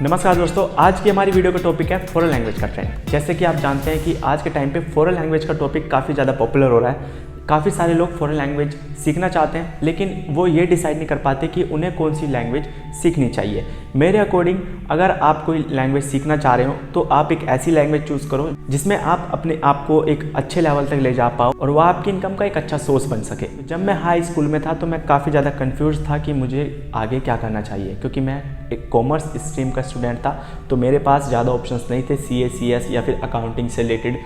नमस्कार दोस्तों, आज की हमारी वीडियो का टॉपिक है फॉरेन लैंग्वेज का ट्रेंड। जैसे कि आप जानते हैं कि आज के टाइम पे फॉरेन लैंग्वेज का टॉपिक काफ़ी ज़्यादा पॉपुलर हो रहा है। काफ़ी सारे लोग फॉरेन लैंग्वेज सीखना चाहते हैं, लेकिन वो ये डिसाइड नहीं कर पाते कि उन्हें कौन सी लैंग्वेज सीखनी चाहिए। मेरे अकॉर्डिंग अगर आप कोई लैंग्वेज सीखना चाह रहे हो तो आप एक ऐसी लैंग्वेज चूज़ करो जिसमें आप अपने आप को एक अच्छे लेवल तक ले जा पाओ और वह आपकी इनकम का एक अच्छा सोर्स बन सके। जब मैं हाई स्कूल में था तो मैं काफ़ी ज़्यादा कन्फ्यूज़ था कि मुझे आगे क्या करना चाहिए, क्योंकि मैं एक कॉमर्स स्ट्रीम का स्टूडेंट था। तो मेरे पास ज़्यादा ऑप्शंस नहीं थे, CA CS या फिर अकाउंटिंग से रिलेटेड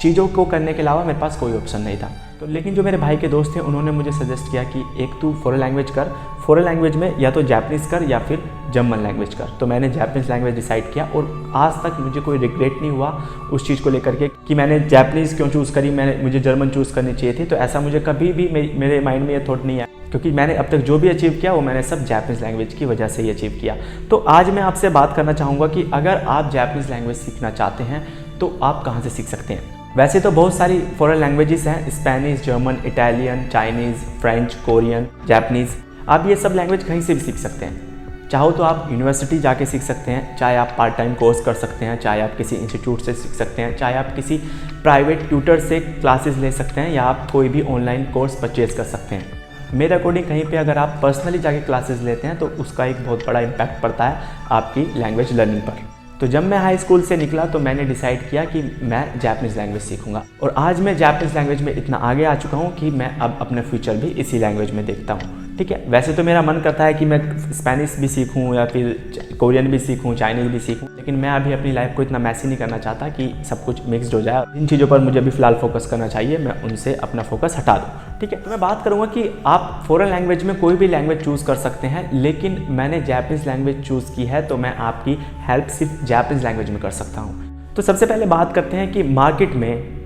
चीज़ों को करने के अलावा मेरे पास कोई ऑप्शन नहीं था। तो लेकिन जो मेरे भाई के दोस्त थे उन्होंने मुझे सजेस्ट किया कि एक तू फॉरेन लैंग्वेज कर, फॉरेन लैंग्वेज में या तो जापानीज़ कर या फिर जर्मन लैंग्वेज कर। तो मैंने जापानीज़ लैंग्वेज डिसाइड किया और आज तक मुझे कोई रिग्रेट नहीं हुआ उस चीज़ को लेकर के कि मैंने जापानीज़ क्यों चूज़ करी, मुझे जर्मन चूज़ करनी चाहिए थी। तो ऐसा मुझे कभी भी मेरे माइंड में ये थॉट नहीं आया, क्योंकि मैंने अब तक जो भी अचीव किया वो मैंने सब जापानीज़ लैंग्वेज की वजह से ही अचीव किया। तो आज मैं आपसे बात करना चाहूँगा कि अगर आप जापानीज़ लैंग्वेज सीखना चाहते हैं तो आप कहाँ से सीख सकते हैं। वैसे तो बहुत सारी फॉरेन लैंग्वेजेस हैं, Spanish, German, Italian, Chinese, French, Korean, Japanese. आप ये सब लैंग्वेज कहीं से भी सीख सकते हैं। चाहो तो आप यूनिवर्सिटी जाके सीख सकते हैं, चाहे आप पार्ट टाइम कोर्स कर सकते हैं, चाहे आप किसी इंस्टीट्यूट से सीख सकते हैं, चाहे आप किसी प्राइवेट ट्यूटर से क्लासेस ले सकते हैं, या आप कोई भी ऑनलाइन कोर्स परचेज़ कर सकते हैं। मेरे अकॉर्डिंग कहीं पे अगर आप पर्सनली जाके क्लासेस लेते हैं तो उसका एक बहुत बड़ा इम्पैक्ट पड़ता है आपकी लैंग्वेज लर्निंग पर। तो जब मैं हाई स्कूल से निकला तो मैंने डिसाइड किया कि मैं जापानीज़ लैंग्वेज सीखूंगा, और आज मैं जापानीज़ लैंग्वेज में इतना आगे आ चुका हूँ कि मैं अब अपने फ्यूचर भी इसी लैंग्वेज में देखता हूँ। ठीक है, वैसे तो मेरा मन करता है कि मैं स्पेनिश भी सीखूं या फिर कोरियन भी सीखूं, चाइनीज़ भी सीखूं, लेकिन मैं अभी अपनी लाइफ को इतना मैसी नहीं करना चाहता कि सब कुछ मिक्सड हो जाए। जिन चीज़ों पर मुझे अभी फ़िलहाल फोकस करना चाहिए मैं उनसे अपना फोकस हटा दूँ। ठीक है, तो मैं बात करूँगा कि आप फॉरेन लैंग्वेज में कोई भी लैंग्वेज चूज़ कर सकते हैं, लेकिन मैंने जापानीज़ लैंग्वेज चूज़ की है तो मैं आपकी हेल्प सिर्फ जापानीज़ लैंग्वेज में कर सकता हूँ। तो सबसे पहले बात करते हैं कि मार्केट में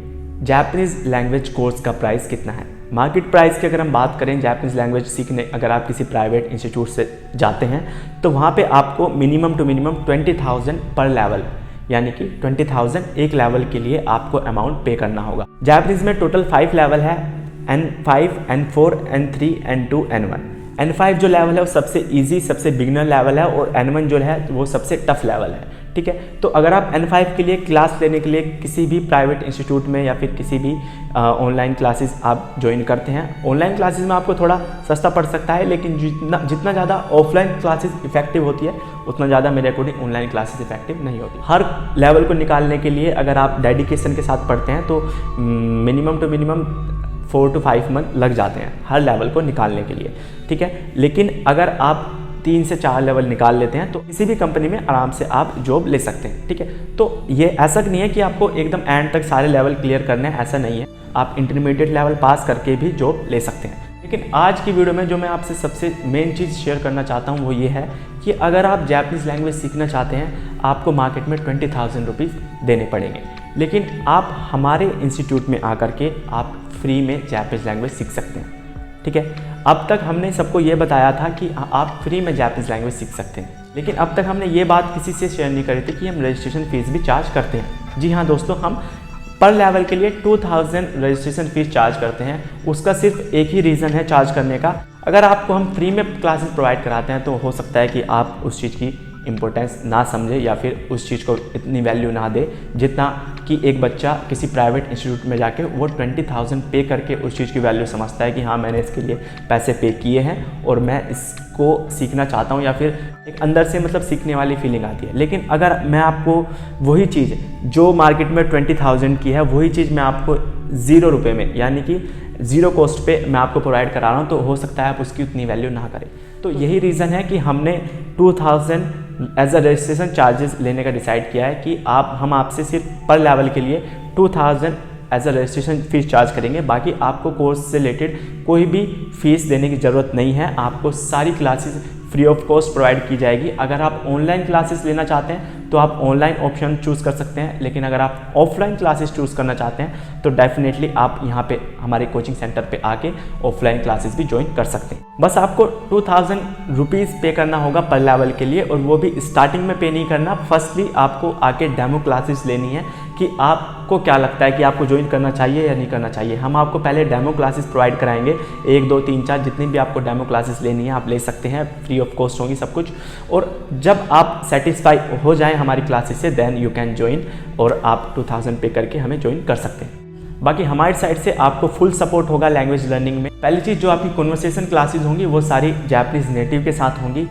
जापानीज़ लैंग्वेज कोर्स का प्राइस कितना है। मार्केट प्राइस की अगर हम बात करें जापानीज़ लैंग्वेज सीखने, अगर आप किसी प्राइवेट इंस्टीट्यूट से जाते हैं तो वहाँ पे आपको मिनिमम टू मिनिमम 20,000 पर लेवल, यानी कि 20,000 एक लेवल के लिए आपको अमाउंट पे करना होगा। जापानीज़ में टोटल 5 लेवल है, N5, N4, N3, N2, N1। N5 जो लेवल है वो सबसे इजी, सबसे बिगिनर लेवल है, और N1 जो है वो सबसे टफ लेवल है। ठीक है, तो अगर आप N5 के लिए क्लास लेने के लिए किसी भी प्राइवेट इंस्टीट्यूट में या फिर किसी भी ऑनलाइन क्लासेस आप ज्वाइन करते हैं, ऑनलाइन क्लासेस में आपको थोड़ा सस्ता पड़ सकता है, लेकिन जितना ज़्यादा ऑफलाइन क्लासेस इफेक्टिव होती है उतना ज़्यादा मेरे अकॉर्डिंग ऑनलाइन क्लासेस इफेक्टिव नहीं होती। हर लेवल को निकालने के लिए अगर आप डेडिकेशन के साथ पढ़ते हैं तो minimum to minimum 4 to 5 month लग जाते हैं हर लेवल को निकालने के लिए। ठीक है, लेकिन अगर आप 3 से 4 लेवल निकाल लेते हैं तो किसी भी कंपनी में आराम से आप जॉब ले सकते हैं। ठीक है, तो ये ऐसा नहीं है कि आपको एकदम एंड तक सारे लेवल क्लियर करने हैं, ऐसा नहीं है। आप इंटरमीडिएट लेवल पास करके भी जॉब ले सकते हैं। लेकिन आज की वीडियो में जो मैं आपसे सबसे मेन चीज़ शेयर करना चाहता हूँ वो ये है कि अगर आप जापानीज़ लैंग्वेज सीखना चाहते हैं आपको मार्केट में 20,000 रुपीज़ देने पड़ेंगे, लेकिन आप हमारे इंस्टीट्यूट में आकर के आप फ्री में जापानीज़ लैंग्वेज सीख सकते हैं। ठीक है, अब तक हमने सबको ये बताया था कि आप फ्री में जापानीज़ लैंग्वेज सीख सकते हैं, लेकिन अब तक हमने ये बात किसी से शेयर नहीं करी थी कि हम रजिस्ट्रेशन फ़ीस भी चार्ज करते हैं। जी हाँ दोस्तों, हम पर लेवल के लिए 2,000 रजिस्ट्रेशन फ़ीस चार्ज करते हैं। उसका सिर्फ एक ही रीज़न है चार्ज करने का। अगर आपको हम फ्री में क्लासेस प्रोवाइड कराते हैं तो हो सकता है कि आप उस चीज़ की इम्पोर्टेंस ना समझे या फिर उस चीज़ को इतनी वैल्यू ना दे जितना कि एक बच्चा किसी प्राइवेट इंस्टीट्यूट में जाके वो 20,000 पे करके उस चीज़ की वैल्यू समझता है कि हाँ मैंने इसके लिए पैसे पे किए हैं और मैं इसको सीखना चाहता हूँ, या फिर एक अंदर से मतलब सीखने वाली फीलिंग आती है। लेकिन अगर मैं आपको वही चीज़ जो मार्केट में 20,000 की है वही चीज़ मैं आपको 0 रुपये में, यानी कि 0 कॉस्ट पे मैं आपको प्रोवाइड करा रहा हूँ, तो हो सकता है आप उसकी उतनी वैल्यू ना करें। तो यही रीज़न है कि हमने 2,000 एज अ रजिस्ट्रेशन चार्जेस लेने का डिसाइड किया है कि हम आपसे सिर्फ पर लेवल के लिए 2,000 as a registration fees charge करेंगे। बाकी आपको कोर्स से रिलेटेड कोई भी फ़ीस देने की ज़रूरत नहीं है। आपको सारी classes free of cost provide की जाएगी। अगर आप ऑनलाइन क्लासेस लेना चाहते हैं तो आप ऑनलाइन ऑप्शन चूज़ कर सकते हैं, लेकिन अगर आप ऑफलाइन क्लासेस चूज़ करना चाहते हैं तो डेफिनेटली आप यहाँ पे हमारे कोचिंग सेंटर पे आके ऑफलाइन क्लासेस भी ज्वाइन कर सकते हैं। बस आपको 2000 रुपीज़ पे करना होगा पर लेवल के लिए, और वो भी स्टार्टिंग में पे नहीं करना। फर्स्टली आपको आके डेमो क्लासेस लेनी है कि आपको क्या लगता है कि आपको ज्वाइन करना चाहिए या नहीं करना चाहिए। हम आपको पहले डेमो क्लासेस प्रोवाइड कराएंगे, 1 2 3 4 जितनी भी आपको डेमो क्लासेस लेनी है आप ले सकते हैं, फ्री ऑफ कॉस्ट होंगी सब कुछ। और जब आप सेटिस्फाई हो जाएं हमारी क्लासेस से, देन यू कैन ज्वाइन, और आप 2000 पे करके हमें ज्वाइन कर सकते हैं। बाकी हमारी साइड से आपको फुल सपोर्ट होगा लैंग्वेज लर्निंग में। पहली चीज़, जो आपकी कन्वर्सेशन क्लासेस होंगी वो सारी जापानीज नेटिव के साथ होंगी।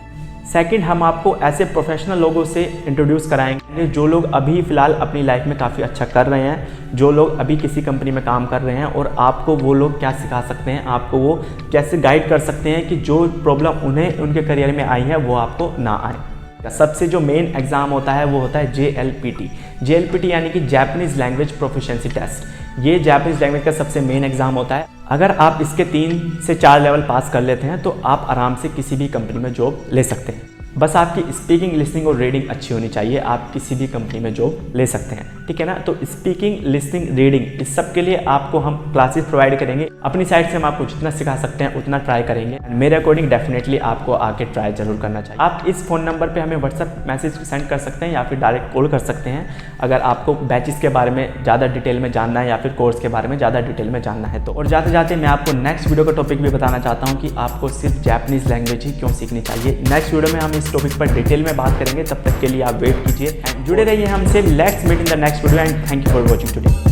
सेकंड, हम आपको ऐसे प्रोफेशनल लोगों से इंट्रोड्यूस कराएंगे जो लोग अभी फ़िलहाल अपनी लाइफ में काफ़ी अच्छा कर रहे हैं, जो लोग अभी किसी कंपनी में काम कर रहे हैं, और आपको वो लोग क्या सिखा सकते हैं, आपको वो कैसे गाइड कर सकते हैं कि जो प्रॉब्लम उन्हें उनके करियर में आई है वो आपको ना आए। सबसे जो मेन एग्ज़ाम होता है वो होता है JLPT यानी कि जापानीज़ लैंग्वेज प्रोफिशिएंसी टेस्ट। ये जापानीज़ लैंग्वेज का सबसे मेन एग्ज़ाम होता है। अगर आप इसके 3 से 4 लेवल पास कर लेते हैं तो आप आराम से किसी भी कंपनी में जॉब ले सकते हैं। बस आपकी स्पीकिंग, लिसनिंग और रीडिंग अच्छी होनी चाहिए, आप किसी भी कंपनी में जॉब ले सकते हैं, ठीक है ना। तो स्पीकिंग, लिसनिंग, रीडिंग, इस सब के लिए आपको हम क्लासेस प्रोवाइड करेंगे। अपनी साइड से हम आपको जितना सिखा सकते हैं उतना ट्राई करेंगे। मेरे अकॉर्डिंग डेफिनेटली आपको आके ट्राई जरूर करना चाहिए। आप इस फ़ोन नंबर पर हमें व्हाट्सअप मैसेज सेंड कर सकते हैं या फिर डायरेक्ट कॉल कर सकते हैं अगर आपको बैचेस के बारे में ज़्यादा डिटेल में जानना है या फिर कोर्स के बारे में ज़्यादा डिटेल में जानना है तो। और जाते जाते मैं आपको नेक्स्ट वीडियो का टॉपिक भी बताना चाहता हूँ कि आपको सिर्फ जापानीज़ लैंग्वेज ही क्यों सीखनी चाहिए। नेक्स्ट वीडियो में हम इस टॉपिक पर डिटेल में बात करेंगे, तब तक के लिए आप वेट कीजिए, जुड़े रहिए हमसे। Let's meet in the next video and thank you for watching today.